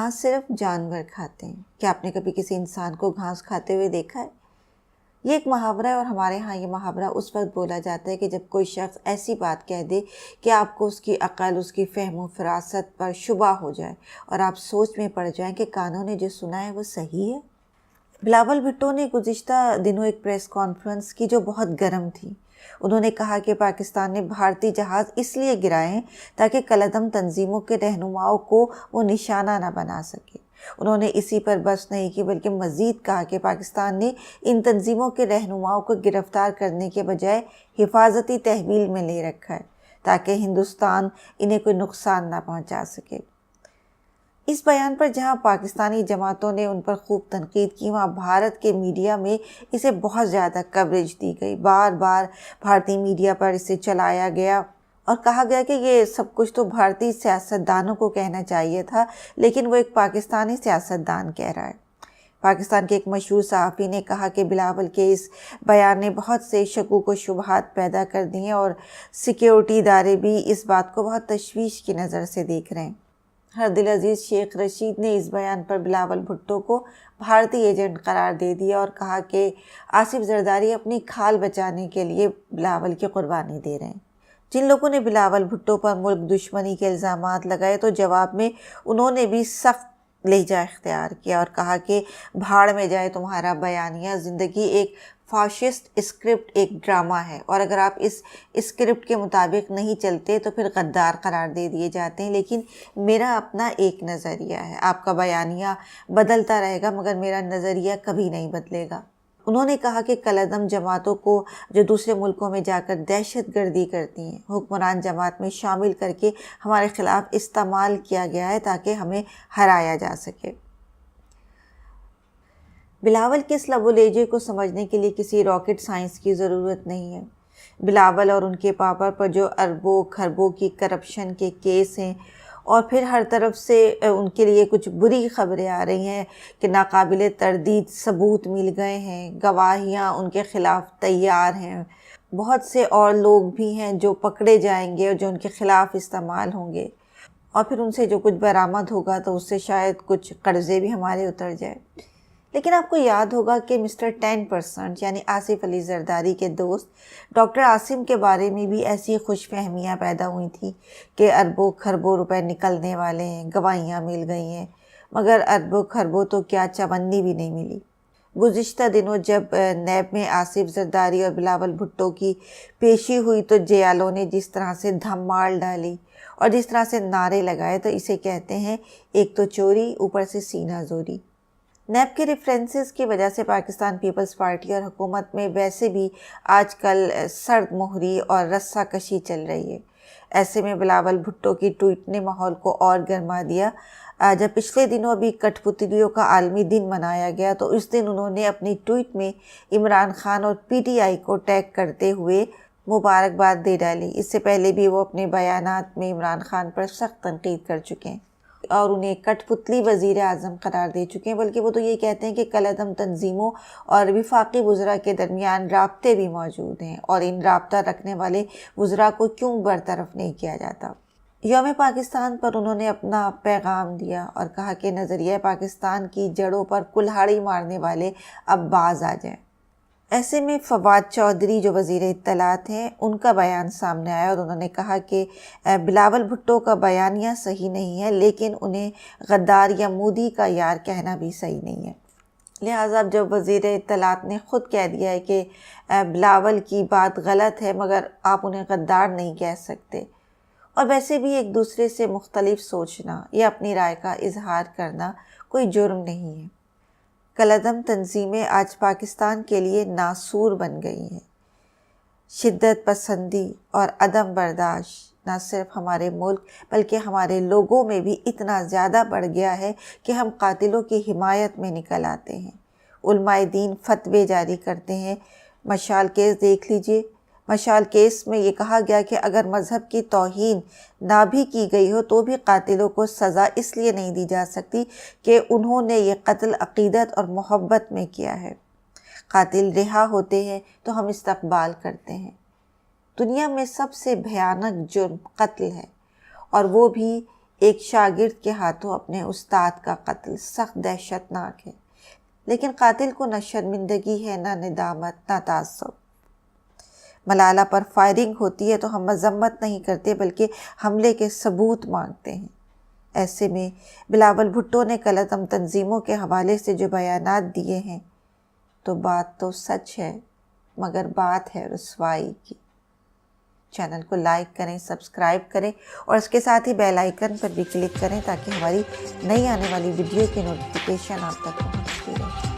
گھاس صرف جانور کھاتے ہیں۔ کیا آپ نے کبھی کسی انسان کو گھاس کھاتے ہوئے دیکھا ہے؟ یہ ایک محاورہ ہے، اور ہمارے ہاں یہ محاورہ اس وقت بولا جاتا ہے کہ جب کوئی شخص ایسی بات کہہ دے کہ آپ کو اس کی عقل، اس کی فہم و فراست پر شبہ ہو جائے اور آپ سوچ میں پڑ جائیں کہ کانوں نے جو سنا ہے وہ صحیح ہے۔ بلاول بھٹو نے گزشتہ دنوں ایک پریس کانفرنس کی جو بہت گرم تھی۔ انہوں نے کہا کہ پاکستان نے بھارتی جہاز اس لیے گرائے ہیں تاکہ کالعدم تنظیموں کے رہنماؤں کو وہ نشانہ نہ بنا سکے۔ انہوں نے اسی پر بس نہیں کی بلکہ مزید کہا کہ پاکستان نے ان تنظیموں کے رہنماؤں کو گرفتار کرنے کے بجائے حفاظتی تحویل میں لے رکھا ہے تاکہ ہندوستان انہیں کوئی نقصان نہ پہنچا سکے۔ اس بیان پر جہاں پاکستانی جماعتوں نے ان پر خوب تنقید کی، وہاں بھارت کے میڈیا میں اسے بہت زیادہ کوریج دی گئی۔ بار بار بھارتی میڈیا پر اسے چلایا گیا اور کہا گیا کہ یہ سب کچھ تو بھارتی سیاستدانوں کو کہنا چاہیے تھا، لیکن وہ ایک پاکستانی سیاستدان کہہ رہا ہے۔ پاکستان کے ایک مشہور صحافی نے کہا کہ بلاول کے اس بیان نے بہت سے شکوک و شبہات پیدا کر دی ہیں اور سیکیورٹی ادارے بھی اس بات کو بہت تشویش کی نظر سے دیکھ رہے ہیں۔ ہردل عزیز شیخ رشید نے اس بیان پر بلاول بھٹو کو بھارتی ایجنٹ قرار دے دیا اور کہا کہ آصف زرداری اپنی کھال بچانے کے لیے بلاول کی قربانی دے رہے ہیں۔ جن لوگوں نے بلاول بھٹو پر ملک دشمنی کے الزامات لگائے تو جواب میں انہوں نے بھی سخت لہجہ اختیار کیا اور کہا کہ بھاڑ میں جائے تمہارا بیانیہ، زندگی ایک فاشسٹ اسکرپٹ، ایک ڈرامہ ہے، اور اگر آپ اس اسکرپٹ کے مطابق نہیں چلتے تو پھر غدار قرار دے دیے جاتے ہیں۔ لیکن میرا اپنا ایک نظریہ ہے، آپ کا بیانیہ بدلتا رہے گا مگر میرا نظریہ کبھی نہیں بدلے گا۔ انہوں نے کہا کہ کالعدم جماعتوں کو جو دوسرے ملکوں میں جا کر دہشت گردی کرتی ہیں، حکمران جماعت میں شامل کر کے ہمارے خلاف استعمال کیا گیا ہے تاکہ ہمیں ہرایا جا سکے۔ بلاول کے اس لب و لہجے کو سمجھنے کے لیے کسی راکٹ سائنس کی ضرورت نہیں ہے۔ بلاول اور ان کے پاپا پر جو اربوں کھربوں کی کرپشن کے کیس ہیں اور پھر ہر طرف سے ان کے لیے کچھ بری خبریں آ رہی ہیں کہ ناقابل تردید ثبوت مل گئے ہیں، گواہیاں ان کے خلاف تیار ہیں، بہت سے اور لوگ بھی ہیں جو پکڑے جائیں گے اور جو ان کے خلاف استعمال ہوں گے، اور پھر ان سے جو کچھ برآمد ہوگا تو اس سے شاید کچھ قرضے بھی ہمارے اتر جائے۔ لیکن آپ کو یاد ہوگا کہ مسٹر 10% یعنی آصف علی زرداری کے دوست ڈاکٹر عاصم کے بارے میں بھی ایسی خوش فہمیاں پیدا ہوئی تھیں کہ اربوں کھربوں روپے نکلنے والے ہیں، گواہیاں مل گئی ہیں، مگر اربوں کھربوں تو کیا چونی بھی نہیں ملی۔ گزشتہ دنوں جب نیب میں آصف زرداری اور بلاول بھٹو کی پیشی ہوئی تو جیالوں نے جس طرح سے دھمال ڈالی اور جس طرح سے نعرے لگائے تو اسے کہتے ہیں ایک تو چوری، اوپر سے سینہ زوری۔ نیب کے ریفرنسز کی وجہ سے پاکستان پیپلز پارٹی اور حکومت میں ویسے بھی آج کل سرد مہری اور رسہ کشی چل رہی ہے۔ ایسے میں بلاول بھٹو کی ٹویٹ نے ماحول کو اور گرما دیا۔ جب پچھلے دنوں ابھی کٹھ پتلیوں کا عالمی دن منایا گیا تو اس دن انہوں نے اپنی ٹویٹ میں عمران خان اور پی ٹی آئی کو ٹیگ کرتے ہوئے مبارکباد دے ڈالی۔ اس سے پہلے بھی وہ اپنے بیانات میں عمران خان پر سخت تنقید کر چکے ہیں اور انہیں کٹھ پتلی وزیر اعظم قرار دے چکے ہیں، بلکہ وہ تو یہ کہتے ہیں کہ کالعدم تنظیموں اور وفاقی وزراء کے درمیان رابطے بھی موجود ہیں اور ان رابطہ رکھنے والے وزراء کو کیوں برطرف نہیں کیا جاتا۔ یوم پاکستان پر انہوں نے اپنا پیغام دیا اور کہا کہ نظریہ پاکستان کی جڑوں پر کلہاڑی مارنے والے اب باز آ جائیں۔ ایسے میں فواد چودھری جو وزیر اطلاعات ہیں، ان کا بیان سامنے آیا اور انہوں نے کہا کہ بلاول بھٹو کا بیانیہ صحیح نہیں ہے، لیکن انہیں غدار یا مودی کا یار کہنا بھی صحیح نہیں ہے۔ لہٰذا جب وزیر اطلاعات نے خود کہہ دیا ہے کہ بلاول کی بات غلط ہے مگر آپ انہیں غدار نہیں کہہ سکتے، اور ویسے بھی ایک دوسرے سے مختلف سوچنا یا اپنی رائے کا اظہار کرنا کوئی جرم نہیں ہے۔ کالعدم تنظیمیں آج پاکستان کے لیے ناسور بن گئی ہیں۔ شدت پسندی اور عدم برداشت نہ صرف ہمارے ملک بلکہ ہمارے لوگوں میں بھی اتنا زیادہ بڑھ گیا ہے کہ ہم قاتلوں کی حمایت میں نکل آتے ہیں۔ علماء دین فتوے جاری کرتے ہیں۔ مشال کیس دیکھ لیجئے۔ مشال کیس میں یہ کہا گیا کہ اگر مذہب کی توہین نہ بھی کی گئی ہو تو بھی قاتلوں کو سزا اس لیے نہیں دی جا سکتی کہ انہوں نے یہ قتل عقیدت اور محبت میں کیا ہے۔ قاتل رہا ہوتے ہیں تو ہم استقبال کرتے ہیں۔ دنیا میں سب سے بھیانک جرم قتل ہے، اور وہ بھی ایک شاگرد کے ہاتھوں اپنے استاد کا قتل سخت دہشتناک ہے، لیکن قاتل کو نہ شرمندگی ہے، نہ ندامت، نہ تعصب۔ ملالہ پر فائرنگ ہوتی ہے تو ہم مذمت نہیں کرتے بلکہ حملے کے ثبوت مانگتے ہیں۔ ایسے میں بلاول بھٹو نے کالعدم تنظیموں کے حوالے سے جو بیانات دیے ہیں تو بات تو سچ ہے، مگر بات ہے رسوائی کی۔ چینل کو لائک کریں، سبسکرائب کریں اور اس کے ساتھ ہی بیل آئیکن پر بھی کلک کریں تاکہ ہماری نئی آنے والی ویڈیو کی نوٹیفیکیشن آپ تک پہنچتی رہے۔